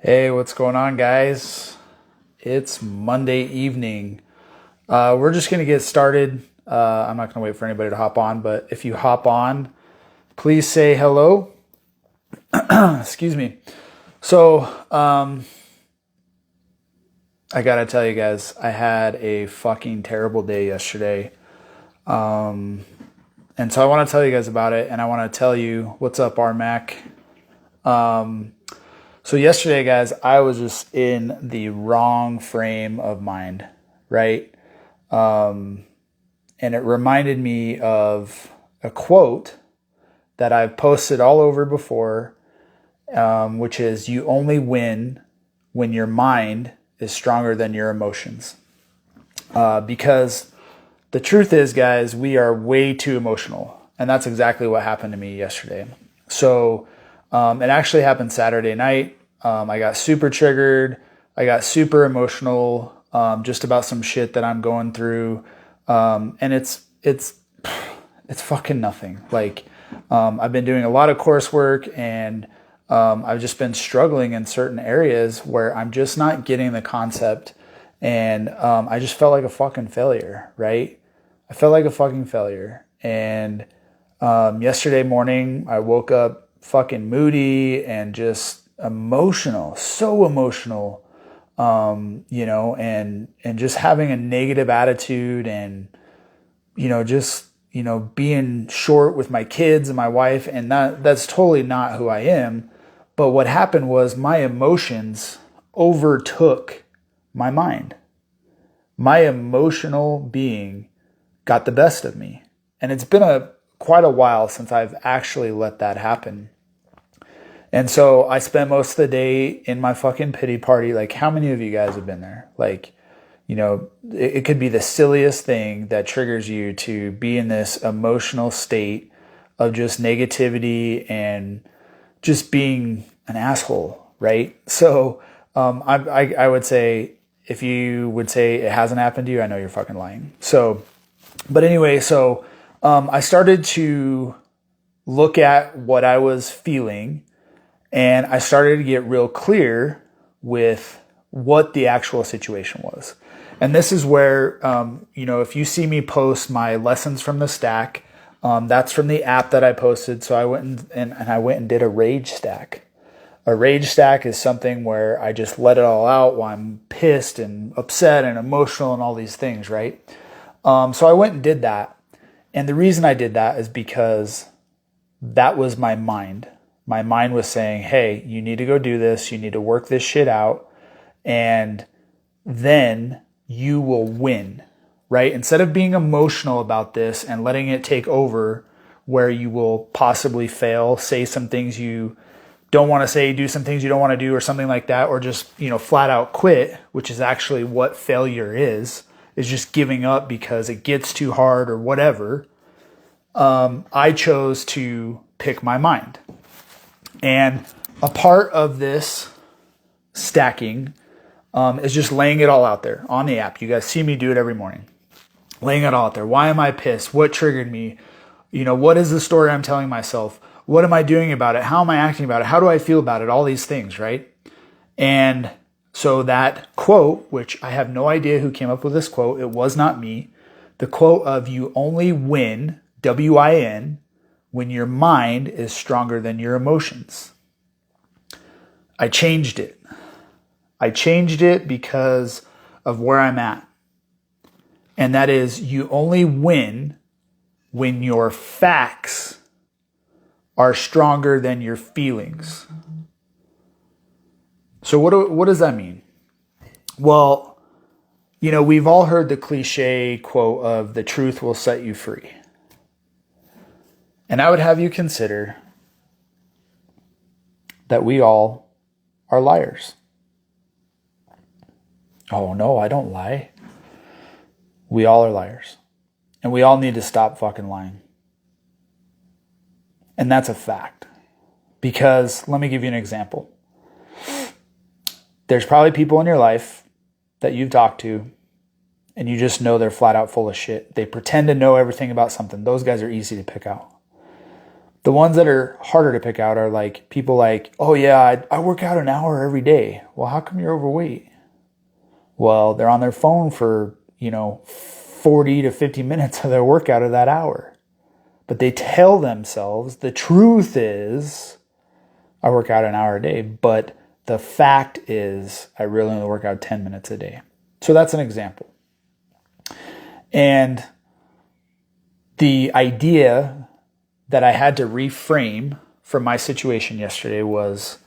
Hey, what's going on, guys? It's Monday evening. We're just going to get started. I'm not going to wait for anybody to hop on, but if you hop on, please say hello. Excuse me. So, I got to tell you guys, I had a fucking terrible day yesterday. And so I want to tell you guys about it, and I want to tell you what's up, RMAC. So yesterday, guys, I was just in the wrong frame of mind, right? And it reminded me of a quote that I've posted all over before, which is, you only win when your mind is stronger than your emotions. Because the truth is, guys, we are way too emotional. And that's exactly what happened to me yesterday. So it actually happened Saturday night. I got super triggered. I got super emotional just about some shit that I'm going through. And it's fucking nothing. Like, I've been doing a lot of coursework, and I've just been struggling in certain areas where I'm just not getting the concept. And I just felt like a fucking failure, right? I felt like a fucking failure. And yesterday morning, I woke up fucking moody and just emotional, so emotional, and just having a negative attitude, and, being short with my kids and my wife. And that's totally not who I am. But what happened was my emotions overtook my mind. My emotional being got the best of me. And it's been quite a while since I've actually let that happen. And so I spent most of the day in my fucking pity party. Like, how many of you guys have been there? Like, it could be the silliest thing that triggers you to be in this emotional state of just negativity and just being an asshole, right? So I would say, if you would say it hasn't happened to you, I know you're fucking lying. So, but anyway, I started to look at what I was feeling, and I started to get real clear with what the actual situation was. And this is where, if you see me post my lessons from the stack, that's from the app that I posted. So I went and did a rage stack. A rage stack is something where I just let it all out while I'm pissed and upset and emotional and all these things, right? So I went and did that. And the reason I did that is because that was my mind. My mind was saying, hey, you need to go do this. You need to work this shit out. And then you will win, right? Instead of being emotional about this and letting it take over, where you will possibly fail, say some things you don't want to say, do some things you don't want to do, or something like that, or just, flat out quit, which is actually what failure is just giving up because it gets too hard or whatever. I chose to pick my mind. And a part of this stacking is just laying it all out there on the app. You guys see me do it every morning. Laying it all out there. Why am I pissed? What triggered me? What is the story I'm telling myself? What am I doing about it? How am I acting about it? How do I feel about it? All these things, right? And so that quote, which I have no idea who came up with this quote, it was not me. The quote of, you only win, W-I-N, when your mind is stronger than your emotions. I changed it. I changed it because of where I'm at. And that is, you only win when your facts are stronger than your feelings. So what does that mean? Well, we've all heard the cliche quote of, the truth will set you free. And I would have you consider that we all are liars. Oh, no, I don't lie. We all are liars. And we all need to stop fucking lying. And that's a fact. Because, let me give you an example. There's probably people in your life that you've talked to, and you just know they're flat out full of shit. They pretend to know everything about something. Those guys are easy to pick out. The ones that are harder to pick out are like people like, oh yeah, I work out an hour every day. Well, how come you're overweight? Well, they're on their phone for, 40 to 50 minutes of their workout of that hour. But they tell themselves the truth is I work out an hour a day, but the fact is I really only work out 10 minutes a day. So that's an example. And the idea that I had to reframe from my situation yesterday was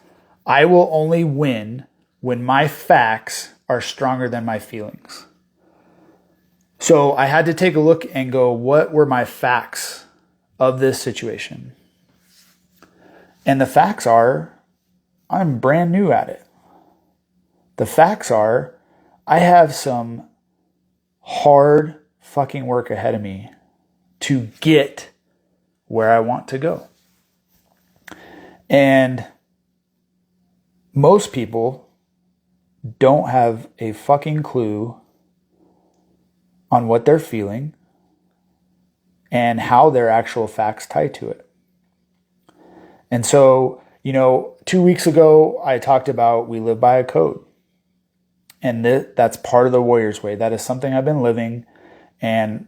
I will only win when my facts are stronger than my feelings. So I had to take a look and go, what were my facts of this situation? And the facts are, I'm brand new at it. The facts are, I have some hard fucking work ahead of me to get where I want to go. And most people don't have a fucking clue on what they're feeling and how their actual facts tie to it. And so, 2 weeks ago, I talked about we live by a code. And that's part of the Warrior's Way. That is something I've been living. And,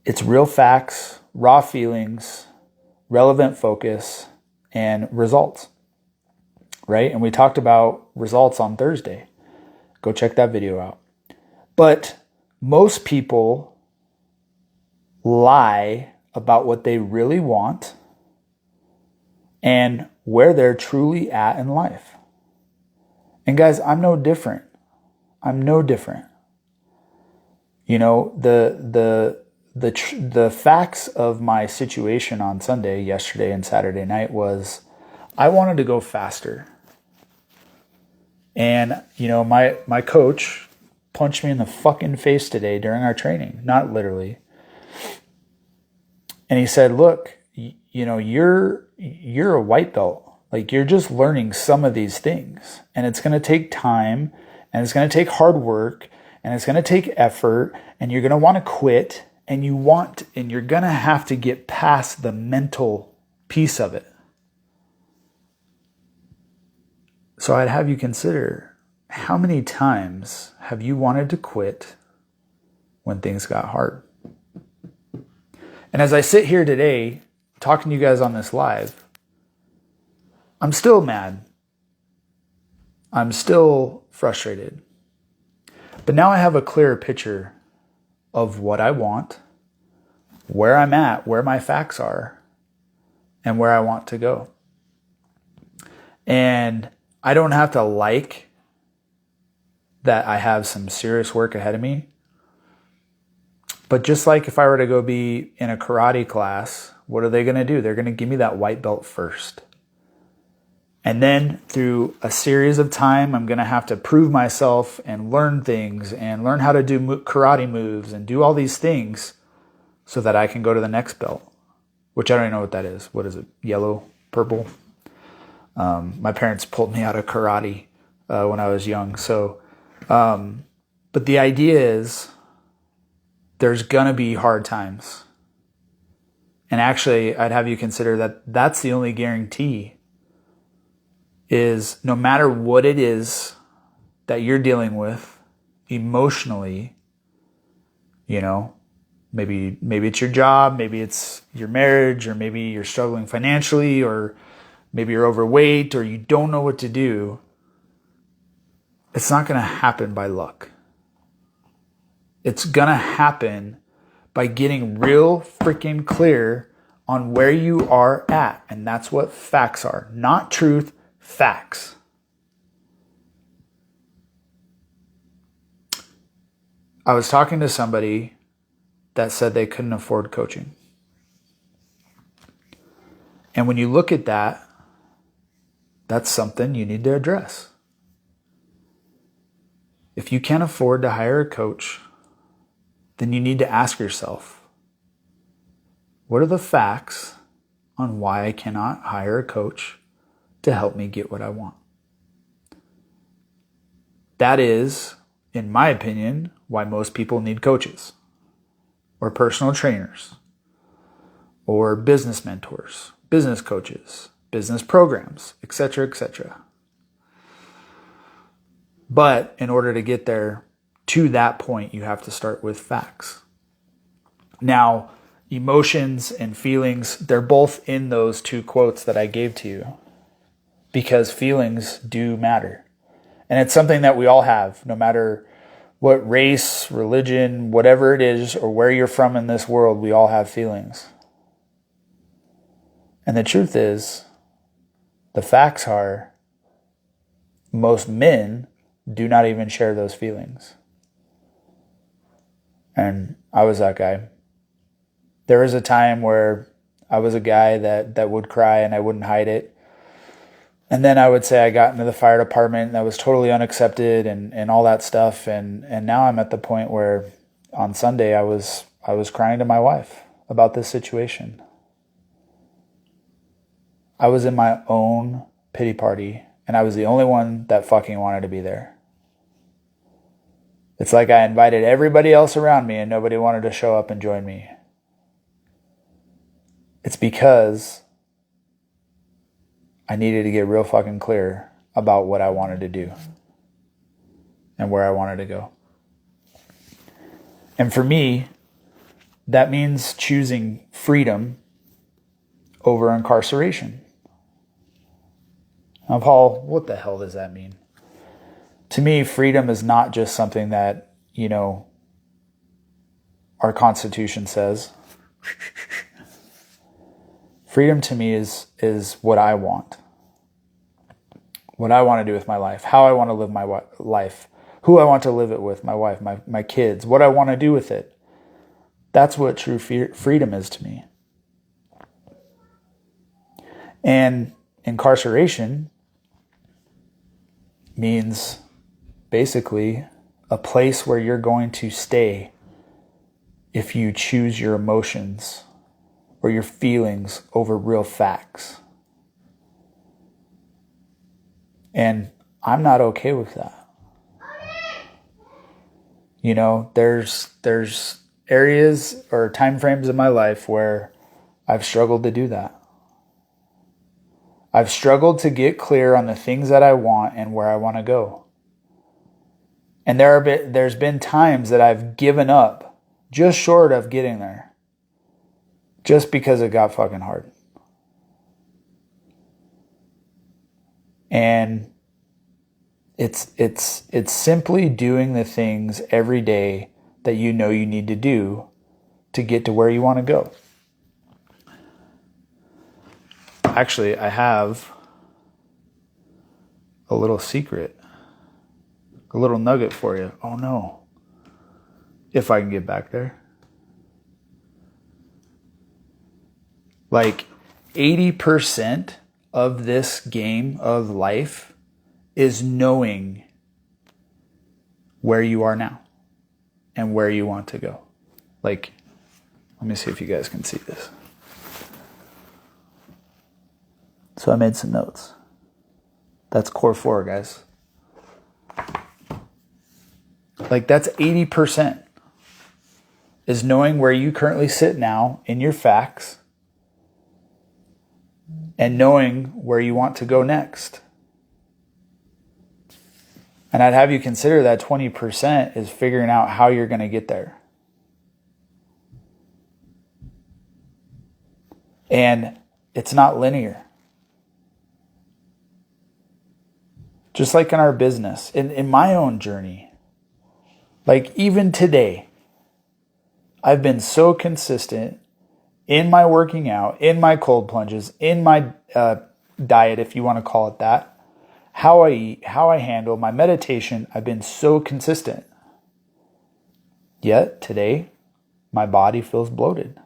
it's real facts, raw feelings, relevant focus, and results. Right? And we talked about results on Thursday. Go check that video out. But most people lie about what they really want and where they're truly at in life. And guys, I'm no different. I'm no different. The facts of my situation on Sunday, yesterday, and Saturday night was I wanted to go faster. And, my coach punched me in the fucking face today during our training. Not literally. And he said, look, you're a white belt. Like, you're just learning some of these things. And it's going to take time. And it's going to take hard work. And it's going to take effort. And you're going to want to quit. And you're going to have to get past the mental piece of it. So I'd have you consider, how many times have you wanted to quit when things got hard? And as I sit here today, talking to you guys on this live, I'm still mad. I'm still frustrated. But now I have a clearer picture of what I want, where I'm at, where my facts are, and where I want to go. And I don't have to like that I have some serious work ahead of me. But just like if I were to go be in a karate class, what are they going to do? They're going to give me that white belt first. And then through a series of time, I'm going to have to prove myself and learn things and learn how to do karate moves and do all these things so that I can go to the next belt, which I don't even know what that is. What is it? Yellow, purple? My parents pulled me out of karate when I was young. So, but the idea is there's going to be hard times. And actually, I'd have you consider that that's the only guarantee is no matter what it is that you're dealing with emotionally, maybe it's your job, maybe it's your marriage, or maybe you're struggling financially, or maybe you're overweight, or you don't know what to do. It's not going to happen by luck. It's going to happen by getting real freaking clear on where you are at. And that's what facts are. Not truth, facts. I was talking to somebody that said they couldn't afford coaching. And when you look at that, that's something you need to address. If you can't afford to hire a coach, then you need to ask yourself, what are the facts on why I cannot hire a coach to help me get what I want? That is, in my opinion, why most people need coaches or personal trainers or business mentors, business coaches, business programs, etc., etc. But in order to get there to that point, you have to start with facts. Now, emotions and feelings, they're both in those two quotes that I gave to you, because feelings do matter. And it's something that we all have, no matter what race, religion, whatever it is, or where you're from in this world, we all have feelings. And the truth is, the facts are, most men do not even share those feelings. And I was that guy. There was a time where I was a guy that would cry and I wouldn't hide it. And then I would say I got into the fire department and that was totally unaccepted and all that stuff. And now I'm at the point where on Sunday I was crying to my wife about this situation. I was in my own pity party and I was the only one that fucking wanted to be there. It's like I invited everybody else around me and nobody wanted to show up and join me. It's because I needed to get real fucking clear about what I wanted to do and where I wanted to go. And for me, that means choosing freedom over incarceration. Now, Paul, what the hell does that mean? To me, freedom is not just something that, our Constitution says. Freedom to me is what I want. What I want to do with my life. How I want to live my life. Who I want to live it with, my wife, my kids. What I want to do with it. That's what true freedom is to me. And incarceration means basically a place where you're going to stay if you choose your emotions or your feelings over real facts. And I'm not okay with that. There's areas or time frames in my life where I've struggled to do that. I've struggled to get clear on the things that I want and where I want to go. And there's been times that I've given up just short of getting there. Just because it got fucking hard. And it's simply doing the things every day that you know you need to do to get to where you want to go. Actually, I have a little secret, a little nugget for you. Oh no. If I can get back there. Like 80% of this game of life is knowing where you are now and where you want to go. Like, let me see if you guys can see this. So I made some notes. That's core 4, guys. Like, that's 80% is knowing where you currently sit now in your facts and knowing where you want to go next. And I'd have you consider that 20% is figuring out how you're going to get there. And it's not linear. Just like in our business, in my own journey, like even today, I've been so consistent in my working out, in my cold plunges, in my diet, if you want to call it that, how I eat, how I handle my meditation. I've been so consistent. Yet today, my body feels bloated.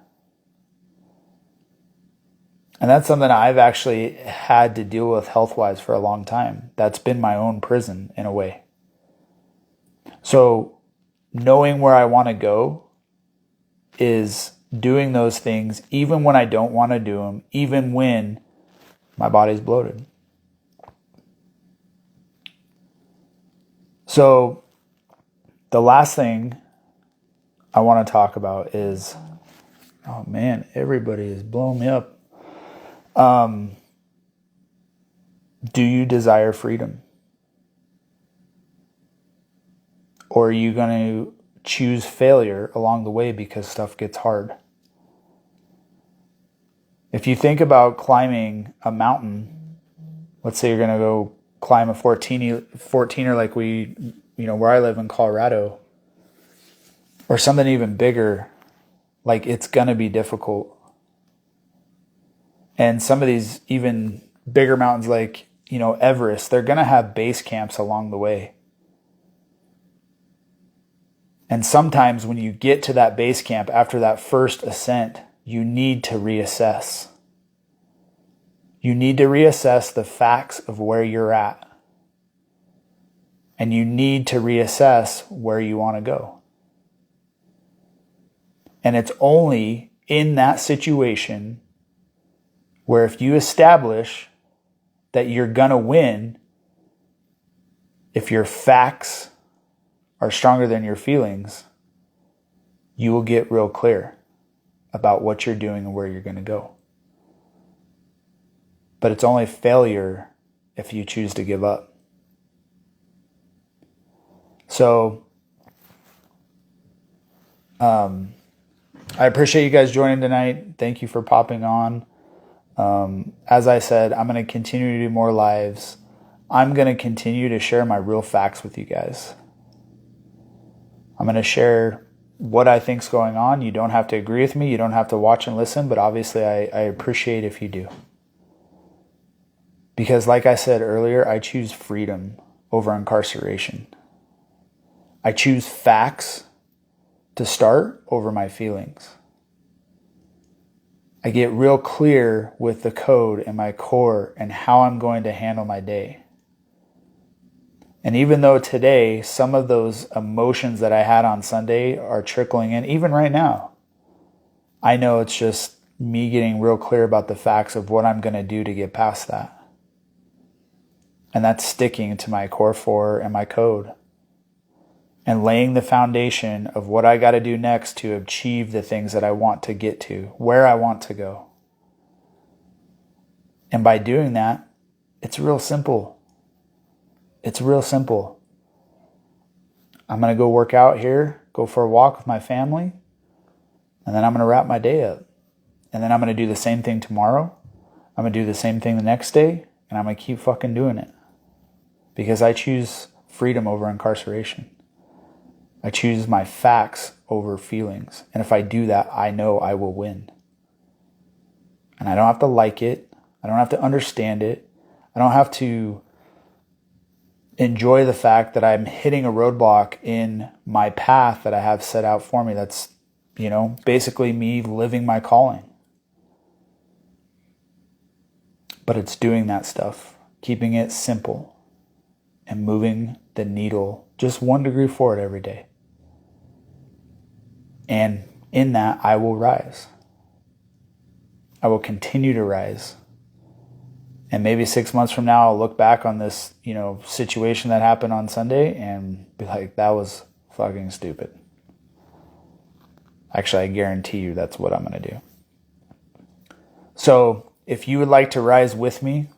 And that's something I've actually had to deal with health-wise for a long time. That's been my own prison in a way. So knowing where I want to go is doing those things even when I don't want to do them, even when my body's bloated. So the last thing I want to talk about is, Oh man, everybody is blowing me up. Do you desire freedom? Or are you going to choose failure along the way because stuff gets hard? If you think about climbing a mountain, let's say you're going to go climb a 14er like where I live in Colorado, or something even bigger, like it's going to be difficult. And some of these even bigger mountains like, Everest, they're going to have base camps along the way. And sometimes when you get to that base camp after that first ascent, you need to reassess. You need to reassess the facts of where you're at. And you need to reassess where you want to go. And it's only in that situation where if you establish that you're going to win, if your facts are stronger than your feelings, you will get real clear about what you're doing and where you're going to go. But it's only failure if you choose to give up. So, I appreciate you guys joining tonight. Thank you for popping on. As I said, I'm going to continue to do more lives. I'm going to continue to share my real facts with you guys. I'm going to share what I think's going on. You don't have to agree with me. You don't have to watch and listen, but obviously I appreciate if you do. Because like I said earlier, I choose freedom over incarceration. I choose facts to start over my feelings. I get real clear with the code and my core and how I'm going to handle my day. And even though today, some of those emotions that I had on Sunday are trickling in, even right now, I know it's just me getting real clear about the facts of what I'm going to do to get past that. And that's sticking to my core 4 and my code. And laying the foundation of what I got to do next to achieve the things that I want to get to, where I want to go. And by doing that, it's real simple. It's real simple. I'm going to go work out here, go for a walk with my family, and then I'm going to wrap my day up. And then I'm going to do the same thing tomorrow. I'm going to do the same thing the next day, and I'm going to keep fucking doing it. Because I choose freedom over incarceration. I choose my facts over feelings. And if I do that, I know I will win. And I don't have to like it. I don't have to understand it. I don't have to enjoy the fact that I'm hitting a roadblock in my path that I have set out for me. That's, basically me living my calling. But it's doing that stuff, keeping it simple, and moving the needle just 1 degree forward every day. And in that, I will rise. I will continue to rise. And maybe 6 months from now, I'll look back on this, situation that happened on Sunday and be like, that was fucking stupid. Actually, I guarantee you that's what I'm going to do. So if you would like to rise with me,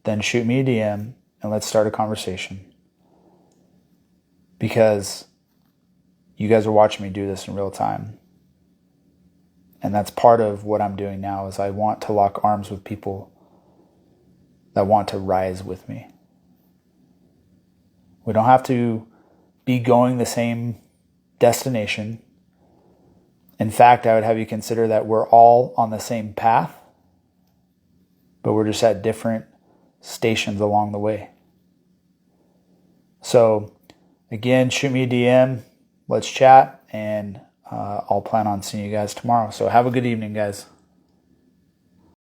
then shoot me a DM and let's start a conversation. Because you guys are watching me do this in real time. And that's part of what I'm doing now is I want to lock arms with people that want to rise with me. We don't have to be going the same destination. In fact, I would have you consider that we're all on the same path, but we're just at different stations along the way. So, again, shoot me a DM, let's chat, and I'll plan on seeing you guys tomorrow. So have a good evening, guys.